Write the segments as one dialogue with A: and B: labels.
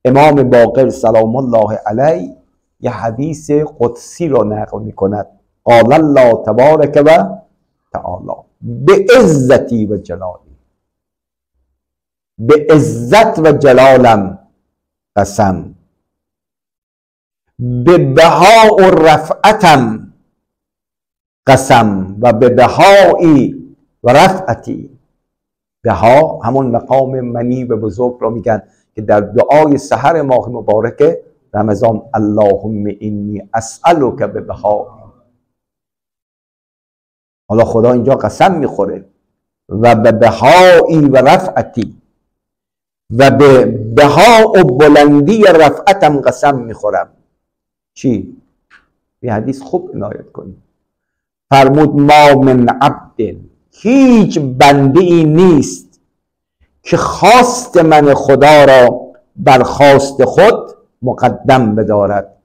A: امام باقر سلام الله علیه یه حدیث قدسی رو نقل میکند. قال الله تبارک و تعالی به عزتی و جلالی، به عزت و جلالم قسم، به بها و رفعتم قسم و به بهایی و رفعتی. بها همون مقام منی و بزرگ رو میگن که در دعای سحر ماه مبارک رمضان اللهم انی اسألک به بها. حالا خدا اینجا قسم میخوره و به بهایی و رفعتی و به بها و بلندی رفعتم قسم میخورم. چی؟ به حدیث خوب عنایت کنید. فرمود ما من عبد، هیچ بنده ای نیست که خواست من خدا را بر خواست خود مقدم بدارد،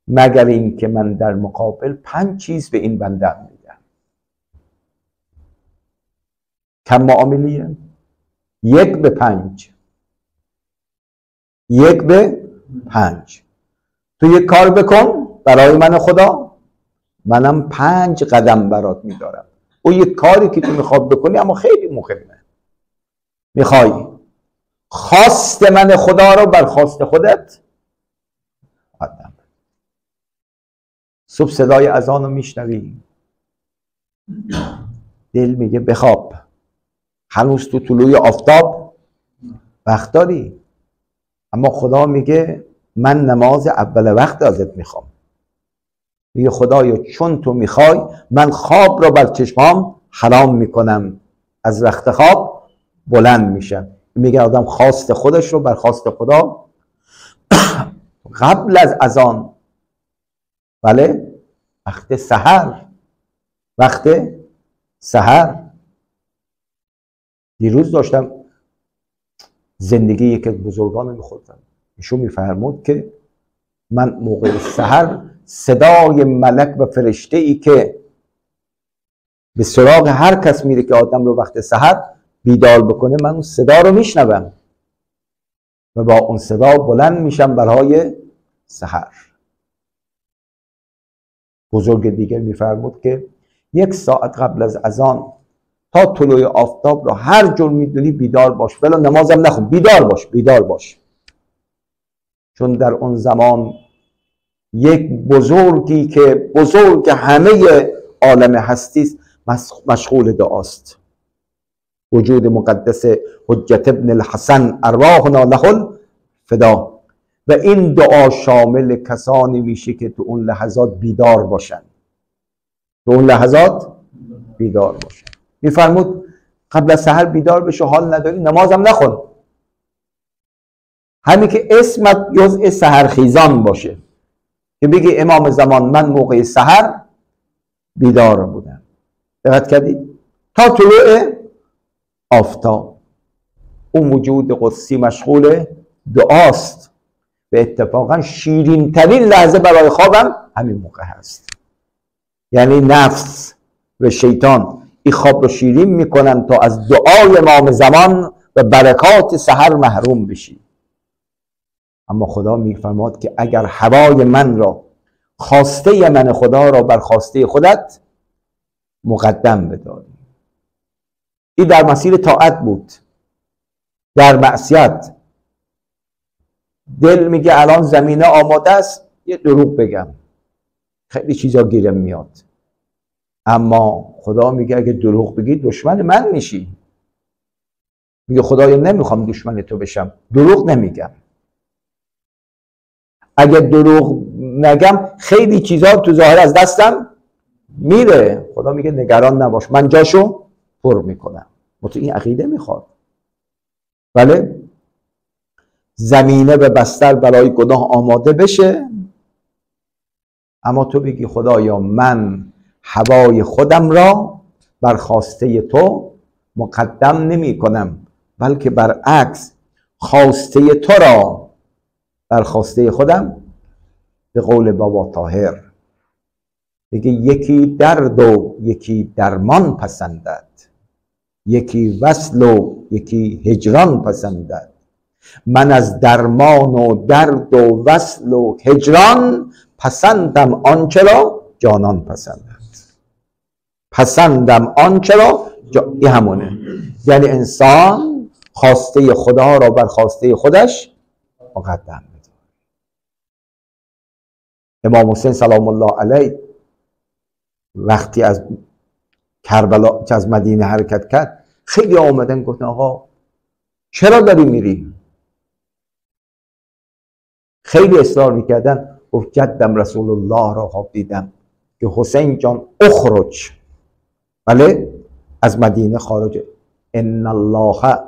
A: مگر این که من در مقابل 5 چیز به این بنده میدم. کم معاملیه؟ 1 به 5. 1 به 5. تو یک کار بکن برای من خدا، منم 5 قدم برات میدارم. او یک کاری که تو میخواد بکنی اما خیلی مهمه، میخوای خواست من خدا رو بر خواست خودت قدم. صبح صدای اذان رو میشنوی، دل میگه بخواب، هنوز تو طلوع آفتاب وقت داری، اما خدا میگه من نماز اول وقت ازت میخوام. میگه خدایا چون تو میخوای من خواب رو بر چشمام حرام میکنم، از رخت خواب بلند میشم. میگه آدم خواست خودش رو بر خواست خدا قبل از اذان، بله، وقت سحر، وقت سحر. دیروز داشتم زندگی یک از بزرگان رو میخوردم، ایشون میفرمود که من موقع سحر صدای ملک و فرشته ای که به سراغ هر کس میره که آدم رو وقت سحر بیدار بکنه، من اون صدا رو میشنوم و با اون صدا بلند میشم برای سحر. بزرگ دیگه میفرمود که 1 ساعت قبل از اذان تا طلوع آفتاب رو هر جور میدونی بیدار باش، ولی نمازم نخون، بیدار باش، بیدار باش. چون در اون زمان یک بزرگی که بزرگ همه عالم هستی مشغول دعاست. وجود مقدس حجت ابن الحسن ارواحنا له الفدا. و این دعا شامل کسانی میشه که تو اون لحظات بیدار باشن، تو اون لحظات بیدار باشن. میفرمود قبل از سحر بیدار بشو، حال نداری نمازم نخون، همین که اسمت جزء سحرخیزان باشه، که بگی امام زمان من موقع سحر بیدار بودم. دقت کردید؟ تا طلوع آفتاب اون وجود قدسی مشغول دعاست و اتفاقا شیرین ترین لحظه برای خوابم همین موقع هست. یعنی نفس و شیطان این خواب رو شیرین میکنن تا از دعای امام زمان و برکات سحر محروم بشی. اما خدا میفرماد که اگر هوای من را، خواسته من خدا را بر خواسته خودت مقدم بداری. این در مسیر طاعت بود. در معصیت دل میگه الان زمینه آماده است یه دروغ بگم، خیلی چیزا گیرم میاد. اما خدا میگه اگه دروغ بگی دشمن من میشی. میگه خدایا نمیخوام دشمن تو بشم، دروغ نمیگم. اگه دروغ نگم خیلی چیزا تو ظاهر از دستم میره. خدا میگه نگران نباش، من جاشو پر میکنم. تو این عقیده میخواد. بله، زمینه و بستر برای گناه آماده بشه، اما تو بگی خدایا من هوای خودم را بر خواسته تو مقدم نمی کنم، بلکه برعکس خواسته تو را بر خواسته خودم. به قول بابا طاهر بگه یکی درد و یکی درمان پسندد، یکی وصل و یکی هجران پسندد، من از درمان و درد و وصل و هجران، پسندم آنچه را جانان پسندند. پسندم آنچه را این همونه. یعنی انسان خواسته خدا را بر خواسته خودش مقدم بده. امام حسین سلام الله علیه وقتی از کربلا، از مدینه حرکت کرد، خیلی آمدن گفتن آقا چرا داری میری؟ خیلی اصرار میکردن. گفت جدم رسول الله را خواب دیدم که حسین جان اخرج، بله از مدینه خارج. ان الله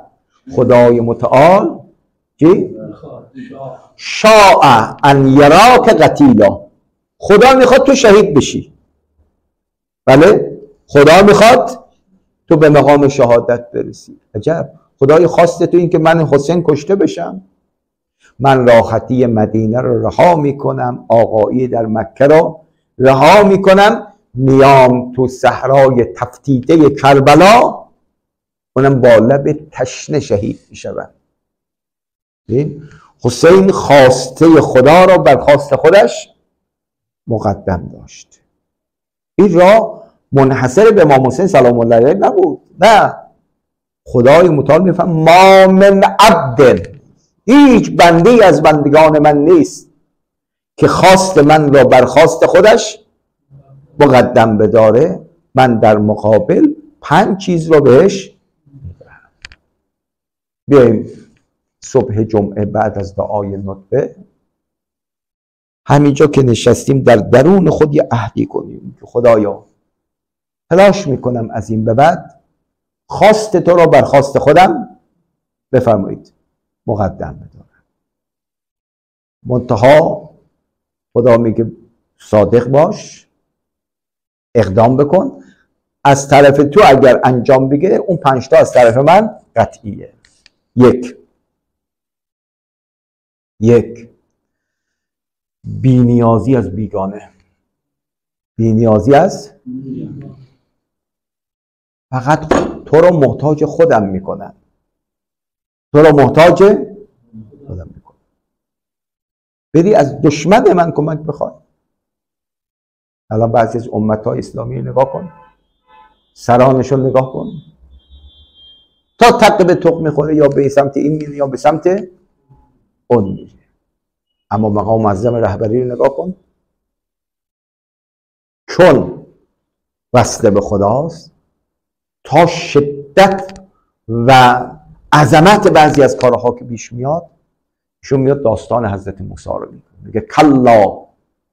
A: خدای متعال چی؟ شاء ان یراک قتیلا، خدا میخواد تو شهید بشی. بله خدا میخواد تو به مقام شهادت برسی. عجب، خدای خواست تو این که من حسین کشته بشم؟ من راحتی مدینه رو رها میکنم، آقایی در مکه رو رها میکنم، میام تو صحرای تفتیده کربلا، اونم با لب تشنه شهید میشوم. حسین خواسته خدا را بر خواست خودش مقدم داشت. این را منحصر به امام حسین سلام الله علیه نبود، نه، خدای متعال میفهم ما من عبد، هیچ بنده‌ای از بندگان من نیست که خواست من را بر خواست خودش مقدم بداره، من در مقابل 5 چیز رو بهش میدم. بیاییم صبح جمعه بعد از دعای ندبه همینجا که نشستیم در درون خود یه عهدی کنیم که خدایا تلاش میکنم از این به بعد خواست تو را بر خواست خودم بفرمایید مقدم بدارم. منتها خدا میگه صادق باش، اقدام بکن، از طرف تو اگر انجام بگیره اون 5 تا از طرف من قطعیه. یک بی‌نیازی از بیگانه، بی‌نیازی از فقط تو رو محتاج خودم میکنن، تو رو محتاج خودم میکنن. بری از دشمن من کمک بخوای. الان بعضی از امت‌های اسلامی نگاه کن، سرانشون نگاه کن، تا تق به تق میخوره، یا به سمت این میره یا به سمت اون میره. اما مقام معظم رهبری رو نگاه کن، چون وصل به خداست، تا شدت و عظمت بعضی از کارها که پیش میاد، ایشون میاد داستان حضرت موسی رو میگه کلا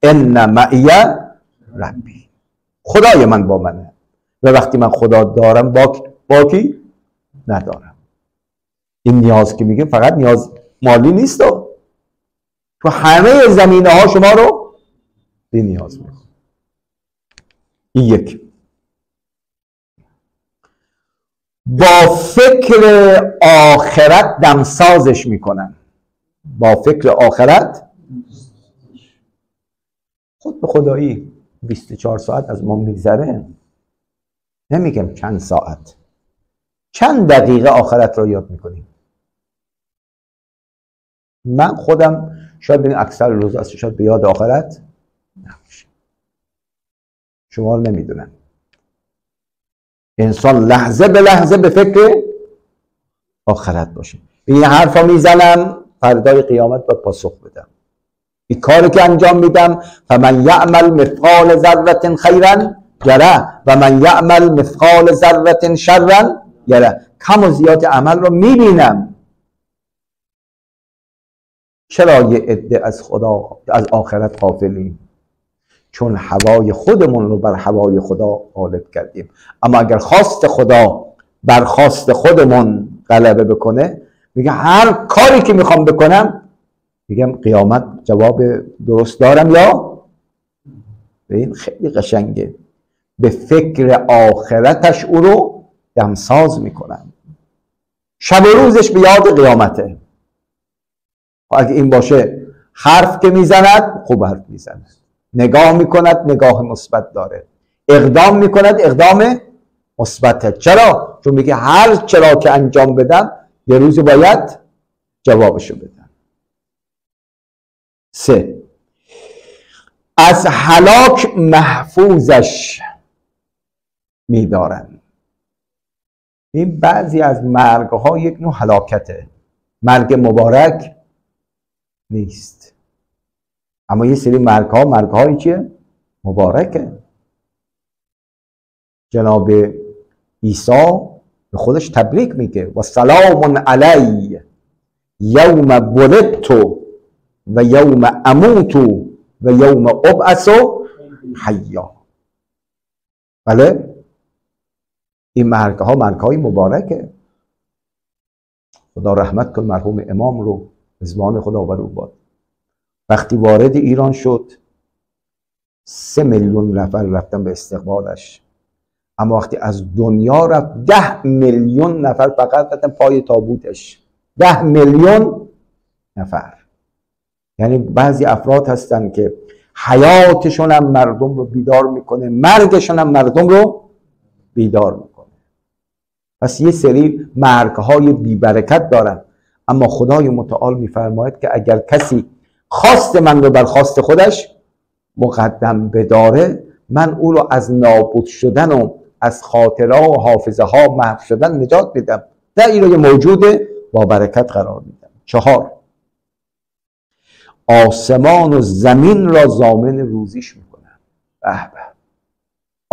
A: ان معی ربی، خدای من با منه و وقتی من خدا دارم با کی ندارم. این نیاز که میگه فقط نیاز مالی نیست، تو همه زمینه ها شما رو بی نیاز میکنه. این یک. با فکر آخرت دمسازش میکنن، با فکر آخرت. خود به خدایی 24 ساعت از ما میگذره، نمیگم چند ساعت، چند دقیقه آخرت رو یاد میکنیم. من خودم شاید ببین اکثر روز است شاید به یاد آخرت نباشه، شما رو نمیدونم. انسان لحظه به لحظه به فکر آخرت باشه. این حرفا میزنم فردای قیامت باید پاسخ بدم. این کاری که انجام میدم فمن یعمل مثقال ذره خیرا یره و من یعمل مثقال ذره شرا یره. کم و زیاد عمل رو میبینم. چرا یه عده از خدا از آخرت غافلیم؟ چون هوای خودمون رو بر هوای خدا غالب کردیم. اما اگر خواست خدا بر خواست خودمون غلبه بکنه، میگه هر کاری که میخوام بکنم، میگم قیامت جواب درست دارم یا؟ به این خیلی قشنگه، به فکر آخرتش او رو دمساز میکنن، شب و روزش به یاد قیامته. اگه این باشه حرف که میزند خوب حرف میزند، نگاه میکند نگاه مثبت داره، اقدام میکند اقدام مثبته. چرا؟ چون میگه هر چرا که انجام بدم یه روز باید جوابشو بدن. 3. از هلاک محفوظش می‌دارند. این بعضی از مرگ‌ها یک نوع هلاکته، مرگ مبارک نیست، اما یه سری مرگ‌ها مرگ‌هایی چیه؟ مبارکه. جناب عیسی به خودش تبریک میگه و سلام علی یوم ولدت و یوم اموت و یوم ابعث حیا. بله، این مرگ‌ها مرگ‌های مبارکه. خدا رحمت کن مرحوم امام رو، رضوان خدا بر او باد. وقتی وارد ایران شد 3 میلیون نفر رفتن به استقبالش، اما وقتی از دنیا رفت 10 میلیون نفر فقط رفتن پای تابوتش. 10 میلیون نفر. یعنی بعضی افراد هستن که حیاتشون هم مردم رو بیدار میکنه، مرگشون هم مردم رو بیدار میکنه. پس یه سری مرگهای بیبرکت دارن، اما خدای متعال میفرماید که اگر کسی خواست من رو بر خواست خودش مقدم بداره، من او رو از نابود شدن و از خاطره و حافظه ها محو شدن نجات میدم، در این رو یه موجود با برکت قرار میدم. 4. آسمان و زمین را ضامن روزیش میکنم. به به.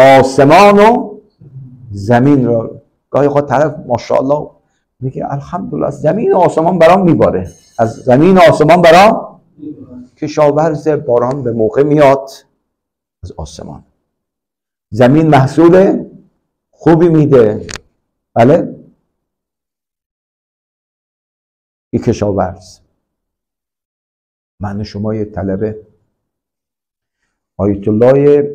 A: آسمان و زمین را، گاهی خود طرف ماشاءالله میگه الحمدلله از زمین و آسمان برام میباره، از زمین و آسمان برام کشاورز، باران به موقع میاد از آسمان. زمین محصول خوبی میده، بله، یک کشاورز. من شما یه طلبه آیت الله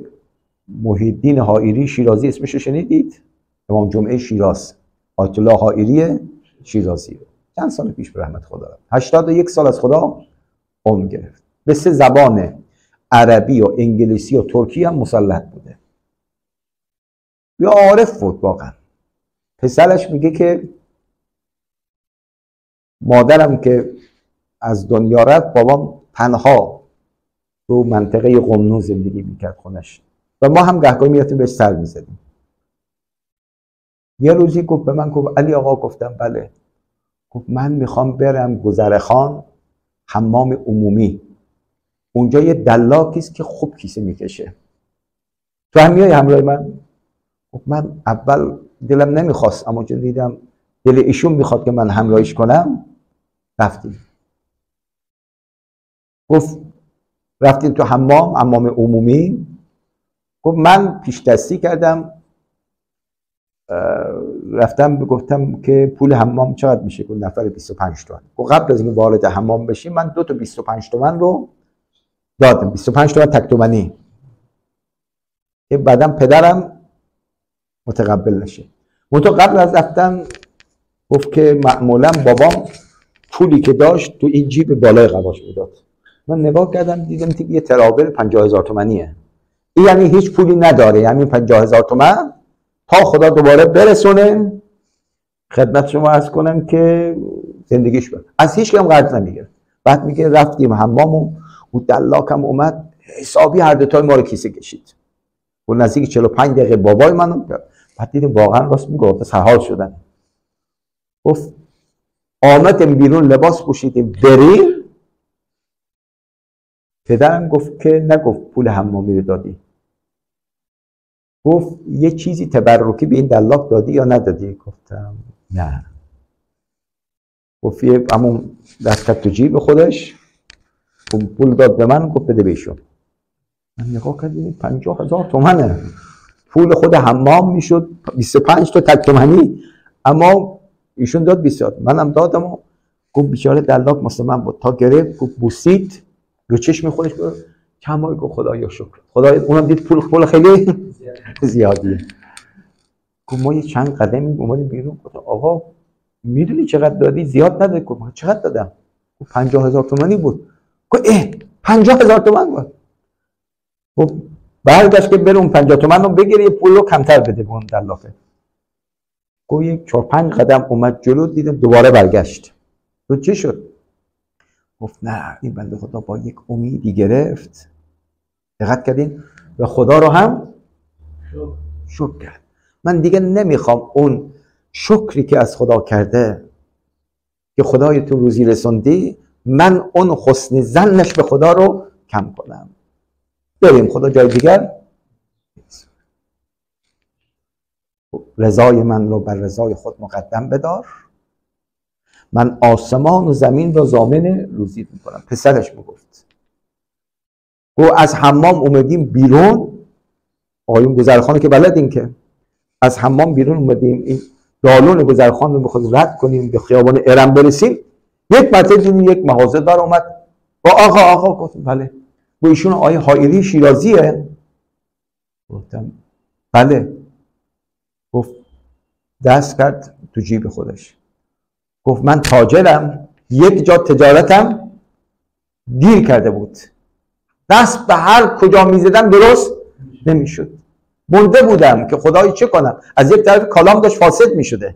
A: محی الدین حائری شیرازی، اسمشو شنیدید؟ امام جمعه شیراز، آیت الله حائری شیرازی، چند سال پیش به رحمت خدا رفت. 81 سال از خدا عمر گرفت. به 3 زبان عربی و انگلیسی و ترکی هم مسلط بوده. یا عارف بود واقعا. پسرش میگه که مادرم که از دنیا رفت، بابام تنها تو منطقه قم زندگی میکرد خونش و ما هم گهگاهی میرفتیم بهش سر میزدیم. یه روزی گفت به من، گفت علی آقا، گفتم بله، گفت من میخوام برم گذرخان حمام عمومی، اونجا یه دلاکیست که خوب کیسه میکشه، تو هم میای همراه من؟ گفت من اول دلم نمیخواست، اما چون دیدم دل ایشون میخواد که من همراهیش کنم رفتیم. گفت رفتیم تو حمام عمومی. گفت من پیش دستی کردم، رفتم گفتم که پول حمام چقدر میشه؟ گفت نفر 25 تومن. گفت قبل از اینکه وارد حمام بشیم من 2 تا 25 تومن رو دادم، 25 تومن تک تومنی، که بعدم پدرم متقبل نشه. منتها قبل از رفتن گفت که معمولا بابام پولی که داشت تو این جیب بالای قباش میداد. من نگاه کردم دیدم که یه ترابل 50,000 تومنیه. این یعنی هیچ پولی نداره، یعنی 50,000 تومن تا خدا دوباره برسونه. خدمت شما عرض کنم که زندگیش بود، از هیچ کم قرض نمیگیره. بعد میگه رفتیم حمام و دلاکم اومد حسابی هر دو تای ما رو کیسه کشید. و نزدیک 45 دقیقه بابای منو. بعد دیدیم واقعا راست میگه، سرحال شدن. گفت آمدیم بیرون لباس پوشیدیم بریم. پدرم گفت که نگفت پول حمامی رو دادی؟ گفت یه چیزی تبرکی به این دلاک دادی یا ندادی؟ گفتم نه. گفت همون دست کرد تو جیب خودش، پول داد به من، گفت بده بهشون. من نگاه کردم 50,000 تومنه، پول خود حمام میشد 25 تا تک تومنی، اما ایشون داد 20. منم دادم و گفت بیچاره دلاک مثل من بود، تا گرفت گفت بوسید رو چشم خودش، گفت کمال، گفت خدایا شکر، خدایا. اونم دید پول خیلی زیادیه. گفت ما یه چند قدمی اومدیم بیرون. گفت آقا میدونی چقدر دادی؟ زیاد ندادی. گفت چقدر دادم؟ گفت 50,000 تومانی بود. گفت 50,000 تومان بود. گفت برگشت که برون 50 تومن رو بگیره، یه پول رو کمتر بده به اون دلاکه. گفت یک 4-5 قدم اومد جلو، دیدم دوباره برگشت. تو چی شد؟ گفت نه این بنده خدا با یک امیدی گرفت، دقت کردین، و خدا رو هم شکر کرد. من دیگه نمیخوام اون شکری که از خدا کرده که خدای تو روزی رسوندی، من اون حسن ظنش به خدا رو کم کنم. بریم خدا جای دیگر. رضای من رو بر رضای خود مقدم بدار، من آسمان و زمین را ضامن روزی میکنم. پسرش میگفت گو از حمام اومدیم بیرون، آقایون گذرخانه که بلدین که از حمام بیرون اومدیم، این دالون گذرخان رو بخواد رد کنیم به خیابان ارم برسیم، یک مرتبه دیدیم یک مغازه دار اومد با آقا گفتم بله. و ایشون آقای حائری شیرازیه؟ گفتم بله. گفت دست کرد تو جیب خودش، گفت من تاجرم، یک جا تجارتم گیر کرده بود، دست به هر کجا میزدم درست نمیشد، مونده بودم که خدای چه کنم، از یک طرف کالام داشت فاسد میشده.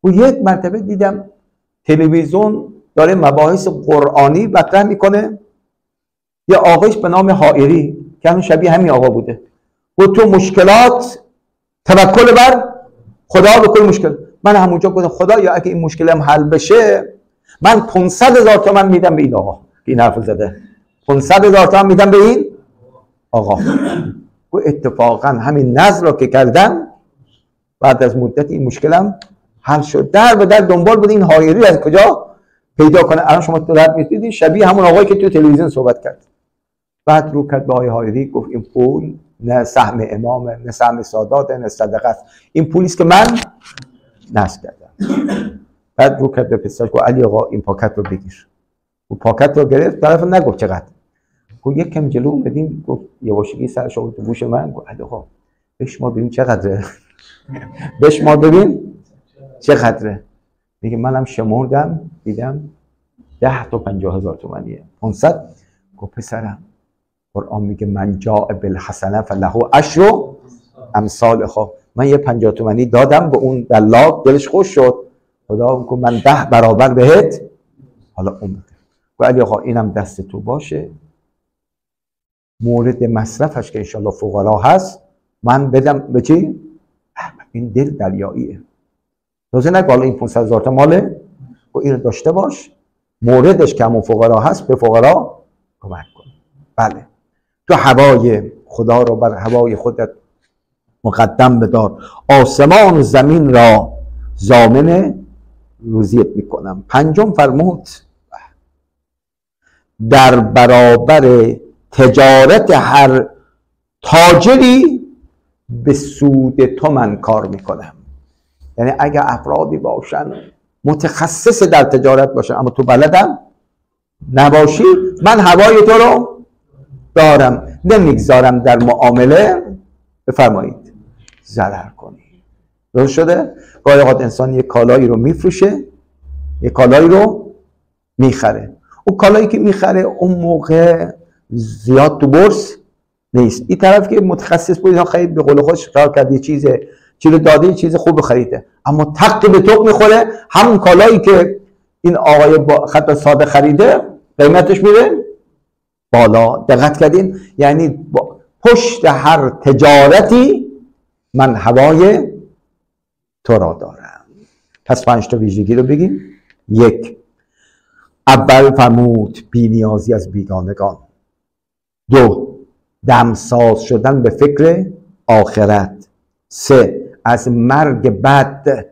A: و یک مرتبه دیدم تلویزیون داره مباحث قرآنی مطرح میکنه، یه آقایش به نام حائری که همین شبیه همین آقا بوده، و تو مشکلات توکل بر خدا بکن مشکل. من همونجا گفتم خدایا اگه این مشکلم حل بشه، من 500,000 تومان میدم به این آقا که این حرف زده، 500,000 تومان میدم به این آقا. و اتفاقا همین نظر را که کردم بعد از مدت این مشکلم حل شد. در به در دنبال بود این حائری از کجا پیدا کنه. الان شما تو رد می‌دیدین شبیه همون آقایی که تو تلویزیون صحبت کرد. بعد رو کرد به آقای حائری گفت این پول نه سهم امامه، نه سهم ساداته، نه صدقه است، این پولی است که من نصب کردم. بعد رو کرد به پسرش گفت علی آقا این پاکت رو بگیر. و پاکت رو گرفت، طرف نگفت چقدر، گفت یک کم جلو اومدیم، گفت یواشکی سرش آورد تو گوش من، گفت علی آقا بشمار ببین چقدره، بشمار ببین چقدره. میگه منم شمردم دیدم 10 تا 50,000 تومانیه. 500. گفت پسرم قرآن میگه من جاء بالحسنه فله عشر امثالها، من یه 50 تومانی دادم به اون دلاک، دلش خوش شد، خدا میگه من 10 برابر بهت حالا اومده. گفت علی آقا اینم دست تو باشه، مورد مصرفش که انشالله فقرا هست من بدم به چی؟ این دل دریاییه. تازه نگه حالا این 500,000 تا ماله و این رو داشته باش، موردش که همون فقرا هست به فقرا کمک کن. بله تو هوای خدا رو بر هوای خودت مقدم بدار، آسمان و زمین را ضامن روزیت میکنم. پنجم فرمود در برابر تجارت هر تاجری به سود تو من کار میکنم. یعنی اگر افرادی باشن متخصص در تجارت باشن اما تو بلدم نباشی، من هوای تو رو دارم، نمیگذارم در معامله بفرمایید ضرر کنی. درست شده؟ گاهی اوقات انسان یک کالایی رو میفروشه، یک کالایی رو میخره، اون کالایی که میخره اون موقع زیاد تو بورس نیست، این طرف که متخصص بود خرید به قول خودش کار کرده، چیزی رو داده، چیز خوب خریده، اما تق به تق میخوره، همون کالایی که این آقای با خط ساده خریده قیمتش میره بالا. دقت کردین؟ یعنی پشت هر تجارتی من هوای تو را دارم. پس 5 تا ویژگی رو بگیم. 1. اول فرمود بی‌نیازی از بیگانگان. 2. دمساز شدن به فکر آخرت. 3. از مرگ بد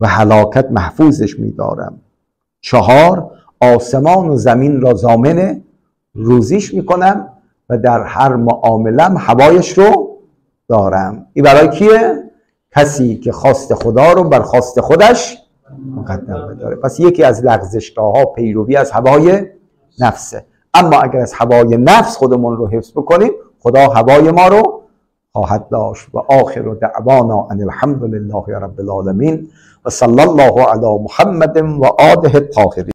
A: و هلاکت محفوظش می‌دارم. 4. آسمان و زمین را ضامن روزیش میکنم و در هر معاملم هوایش رو دارم. این برای کیه؟ کسی که خواست خدا رو بر خواست خودش مقدم بداره. پس یکی از لغزشگاه ها پیروی از هوای نفسه. اما اگر از هوای نفس خودمون رو حفظ بکنیم خدا هوای ما رو خواهد داشت. و آخر دعوانا ان الحمد لله رب العالمین و صلی الله علی محمد و آله الطاهرین.